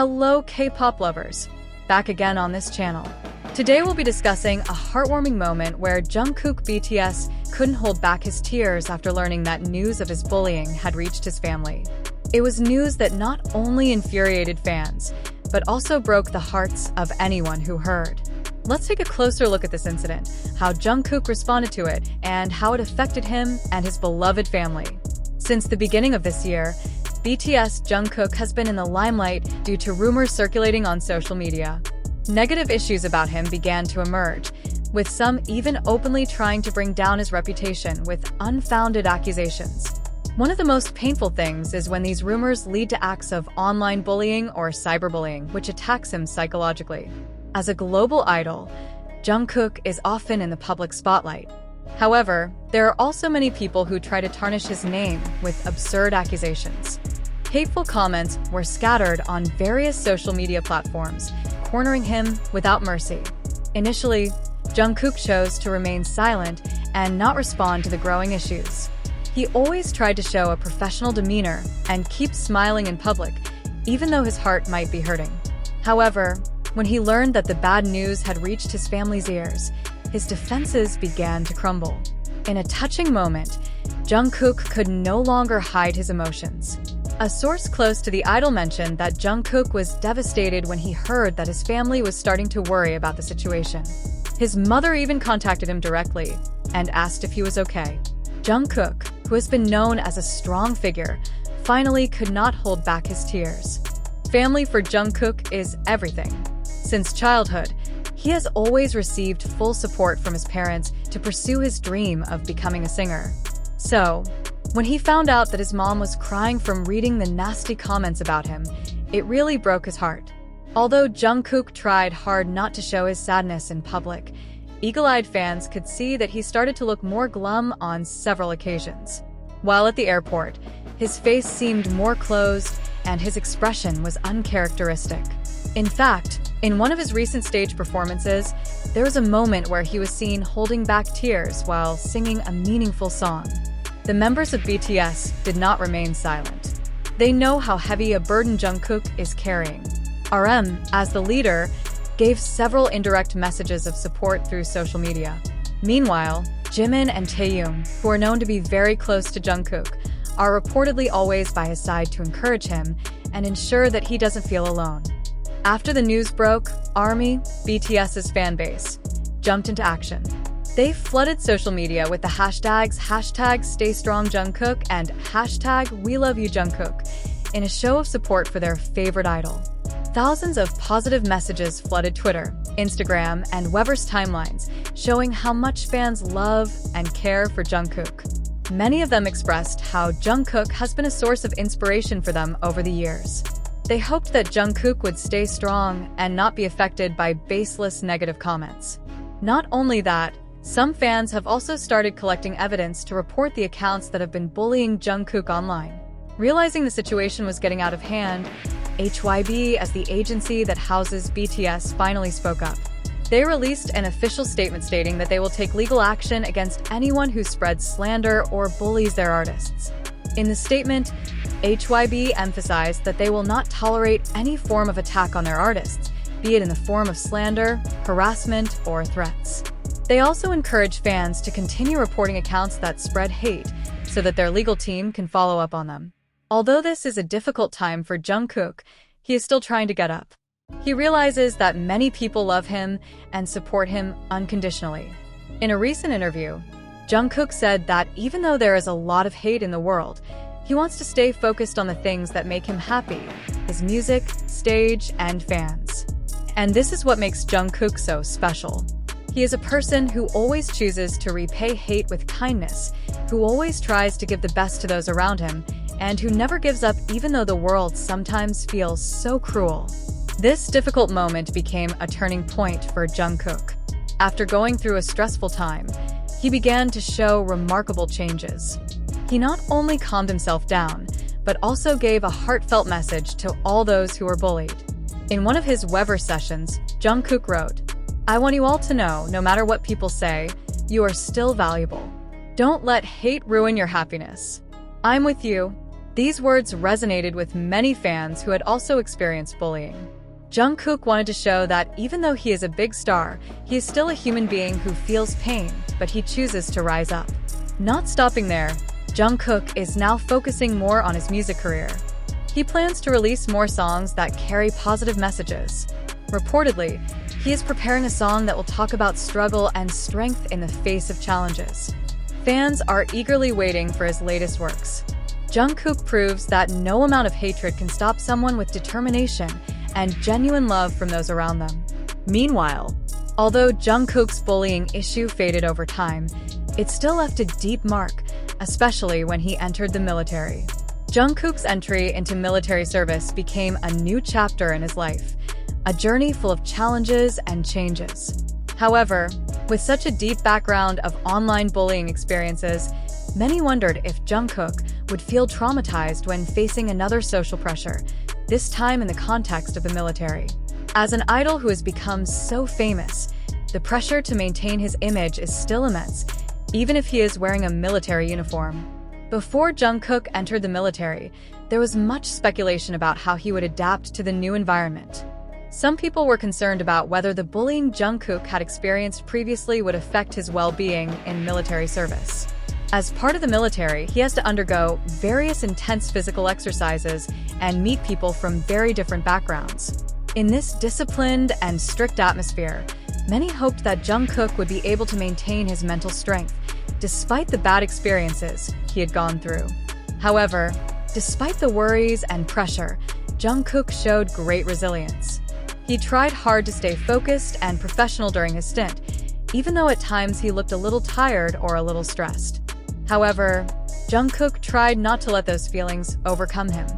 Hello K-pop lovers, back again on this channel. Today we'll be discussing a heartwarming moment where Jungkook BTS couldn't hold back his tears after learning that news of his bullying had reached his family. It was news that not only infuriated fans, but also broke the hearts of anyone who heard. Let's take a closer look at this incident, how Jungkook responded to it, and how it affected him and his beloved family. Since the beginning of this year, BTS Jungkook has been in the limelight due to rumors circulating on social media. Negative issues about him began to emerge, with some even openly trying to bring down his reputation with unfounded accusations. One of the most painful things is when these rumors lead to acts of online bullying or cyberbullying, which attacks him psychologically. As a global idol, Jungkook is often in the public spotlight. However, there are also many people who try to tarnish his name with absurd accusations. Hateful comments were scattered on various social media platforms, cornering him without mercy. Initially, Jungkook chose to remain silent and not respond to the growing issues. He always tried to show a professional demeanor and keep smiling in public, even though his heart might be hurting. However, when he learned that the bad news had reached his family's ears, his defenses began to crumble. In a touching moment, Jungkook could no longer hide his emotions. A source close to the idol mentioned that Jungkook was devastated when he heard that his family was starting to worry about the situation. His mother even contacted him directly and asked if he was okay. Jungkook, who has been known as a strong figure, finally could not hold back his tears. Family for Jungkook is everything. Since childhood, he has always received full support from his parents to pursue his dream of becoming a singer. So, when he found out that his mom was crying from reading the nasty comments about him, it really broke his heart. Although Jungkook tried hard not to show his sadness in public, eagle-eyed fans could see that he started to look more glum on several occasions. While at the airport, his face seemed more closed and his expression was uncharacteristic. In fact, in one of his recent stage performances, there was a moment where he was seen holding back tears while singing a meaningful song. The members of BTS did not remain silent. They know how heavy a burden Jungkook is carrying. RM, as the leader, gave several indirect messages of support through social media. Meanwhile, Jimin and Taehyung, who are known to be very close to Jungkook, are reportedly always by his side to encourage him and ensure that he doesn't feel alone. After the news broke, ARMY, BTS's fanbase, jumped into action. They flooded social media with the hashtags #StayStrongJungkook and #WeLoveYouJungkook in a show of support for their favorite idol. Thousands of positive messages flooded Twitter, Instagram, and Wever's timelines, showing how much fans love and care for Jungkook. Many of them expressed how Jungkook has been a source of inspiration for them over the years. They hoped that Jungkook would stay strong and not be affected by baseless negative comments. Not only that, some fans have also started collecting evidence to report the accounts that have been bullying Jungkook online. Realizing the situation was getting out of hand, HYBE, as the agency that houses BTS, finally spoke up. They released an official statement stating that they will take legal action against anyone who spreads slander or bullies their artists. In the statement, HYBE emphasized that they will not tolerate any form of attack on their artists, be it in the form of slander, harassment, or threats. They also encourage fans to continue reporting accounts that spread hate so that their legal team can follow up on them. Although this is a difficult time for Jungkook, he is still trying to get up. He realizes that many people love him and support him unconditionally. In a recent interview, Jungkook said that even though there is a lot of hate in the world, he wants to stay focused on the things that make him happy: his music, stage, and fans. And this is what makes Jungkook so special. He is a person who always chooses to repay hate with kindness, who always tries to give the best to those around him, and who never gives up even though the world sometimes feels so cruel. This difficult moment became a turning point for Jungkook. After going through a stressful time, he began to show remarkable changes. He not only calmed himself down, but also gave a heartfelt message to all those who were bullied. In one of his Wever sessions, Jungkook wrote, "I want you all to know, no matter what people say, you are still valuable. Don't let hate ruin your happiness. I'm with you. These words resonated with many fans who had also experienced bullying. Jungkook wanted to show that even though he is a big star, he is still a human being who feels pain, but he chooses to rise up. Not stopping there, Jungkook is now focusing more on his music career. He plans to release more songs that carry positive messages. Reportedly, he is preparing a song that will talk about struggle and strength in the face of challenges. Fans are eagerly waiting for his latest works. Jungkook proves that no amount of hatred can stop someone with determination and genuine love from those around them. Meanwhile, although Jungkook's bullying issue faded over time, it still left a deep mark, especially when he entered the military. Jungkook's entry into military service became a new chapter in his life, a journey full of challenges and changes. However, with such a deep background of online bullying experiences, many wondered if Jungkook would feel traumatized when facing another social pressure, this time in the context of the military. As an idol who has become so famous, the pressure to maintain his image is still immense, even if he is wearing a military uniform. Before Jungkook entered the military, there was much speculation about how he would adapt to the new environment. Some people were concerned about whether the bullying Jungkook had experienced previously would affect his well-being in military service. As part of the military, he has to undergo various intense physical exercises and meet people from very different backgrounds. In this disciplined and strict atmosphere, many hoped that Jungkook would be able to maintain his mental strength, despite the bad experiences he had gone through. However, despite the worries and pressure, Jungkook showed great resilience. He tried hard to stay focused and professional during his stint, even though at times he looked a little tired or a little stressed. However, Jungkook tried not to let those feelings overcome him.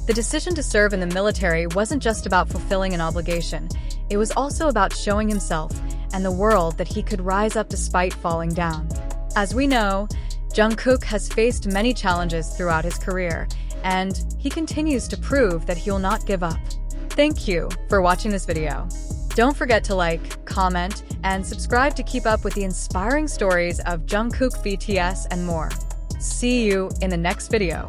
The decision to serve in the military wasn't just about fulfilling an obligation, it was also about showing himself and the world that he could rise up despite falling down. As we know, Jungkook has faced many challenges throughout his career, and he continues to prove that he will not give up. Thank you for watching this video. Don't forget to like, comment, and subscribe to keep up with the inspiring stories of Jungkook, BTS, and more. See you in the next video.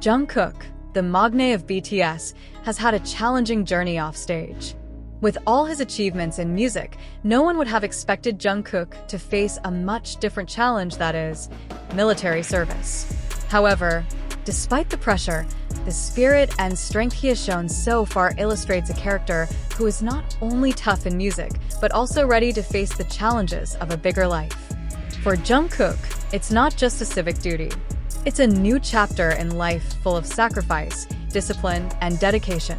Jungkook, the magnate of BTS, has had a challenging journey off stage. With all his achievements in music, no one would have expected Jungkook to face a much different challenge, that is, military service. However, despite the pressure, the spirit and strength he has shown so far illustrates a character who is not only tough in music, but also ready to face the challenges of a bigger life. For Jungkook, it's not just a civic duty. It's a new chapter in life full of sacrifice, discipline, and dedication.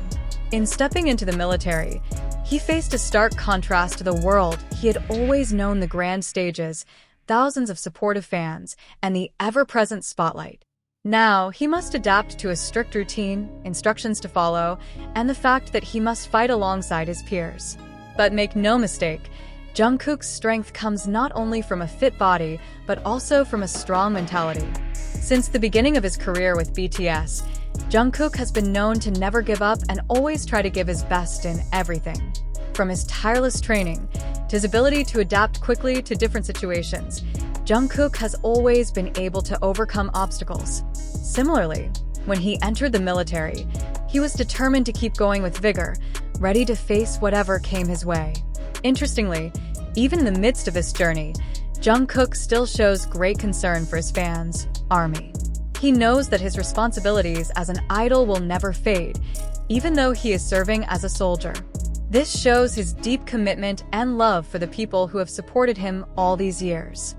In stepping into the military, he faced a stark contrast to the world he had always known: the grand stages, thousands of supportive fans, and the ever-present spotlight. Now, he must adapt to a strict routine, instructions to follow, and the fact that he must fight alongside his peers. But make no mistake, Jungkook's strength comes not only from a fit body, but also from a strong mentality. Since the beginning of his career with BTS, Jungkook has been known to never give up and always try to give his best in everything. From his tireless training to his ability to adapt quickly to different situations, Jungkook has always been able to overcome obstacles. Similarly, when he entered the military, he was determined to keep going with vigor, ready to face whatever came his way. Interestingly, even in the midst of this journey, Jungkook still shows great concern for his fans, ARMY. He knows that his responsibilities as an idol will never fade, even though he is serving as a soldier. This shows his deep commitment and love for the people who have supported him all these years.